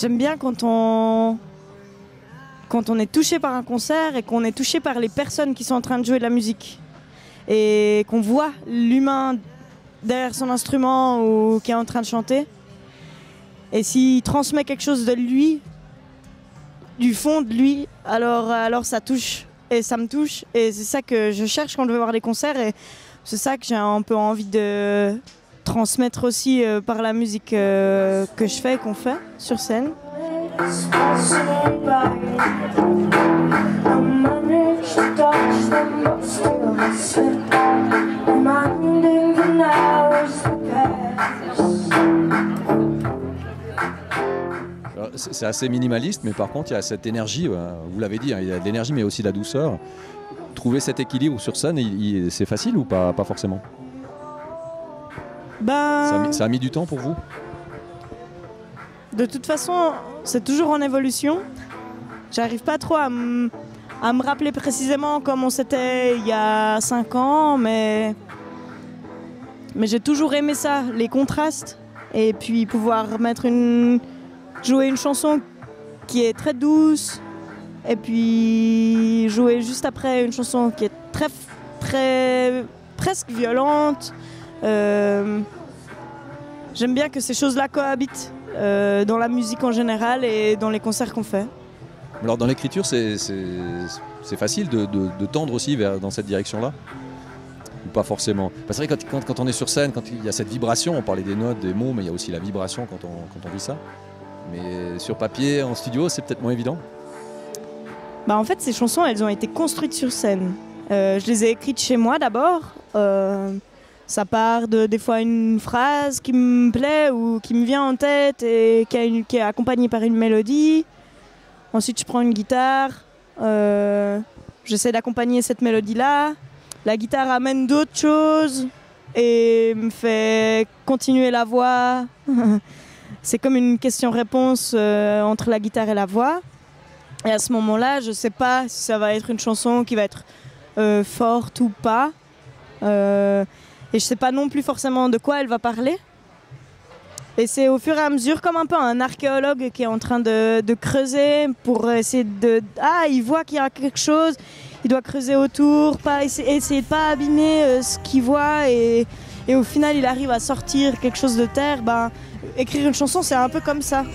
J'aime bien quand on est touché par un concert et qu'on est touché par les personnes qui sont en train de jouer de la musique. Et qu'on voit l'humain derrière son instrument ou qui est en train de chanter. Et s'il transmet quelque chose de lui, du fond de lui, alors ça touche. Et ça me touche. Et c'est ça que je cherche quand je vais voir des concerts. Et c'est ça que j'ai un peu envie de transmettre aussi par la musique que je fais et qu'on fait sur scène. C'est assez minimaliste, mais par contre il y a cette énergie, vous l'avez dit, hein, il y a de l'énergie mais aussi de la douceur. Trouver cet équilibre sur scène, c'est facile ou pas forcément? Ça a mis du temps pour vous? De toute façon, c'est toujours en évolution. J'arrive pas trop à me rappeler précisément comment c'était il y a 5 ans, mais j'ai toujours aimé ça, les contrastes. Et puis pouvoir jouer une chanson qui est très douce, et puis jouer juste après une chanson qui est presque violente. J'aime bien que ces choses-là cohabitent dans la musique en général et dans les concerts qu'on fait. Alors dans l'écriture, c'est facile de tendre aussi dans cette direction-là? Ou pas forcément? C'est vrai que quand on est sur scène, quand il y a cette vibration, on parlait des notes, des mots, mais il y a aussi la vibration quand on vit ça. Mais sur papier, en studio, c'est peut-être moins évident? En fait, ces chansons, elles ont été construites sur scène. Je les ai écrites chez moi d'abord. Ça part des fois une phrase qui me plaît ou qui me vient en tête et qui est accompagnée par une mélodie. Ensuite, je prends une guitare. J'essaie d'accompagner cette mélodie-là. La guitare amène d'autres choses et me fait continuer la voix. C'est comme une question-réponse entre la guitare et la voix. Et à ce moment-là, je ne sais pas si ça va être une chanson qui va être forte ou pas. Et je ne sais pas non plus forcément de quoi elle va parler. Et c'est au fur et à mesure comme un peu un archéologue qui est en train de creuser pour essayer de... Ah, il voit qu'il y a quelque chose, il doit creuser autour, essayer de ne pas abîmer ce qu'il voit. Et au final, il arrive à sortir quelque chose de terre. Écrire une chanson, c'est un peu comme ça.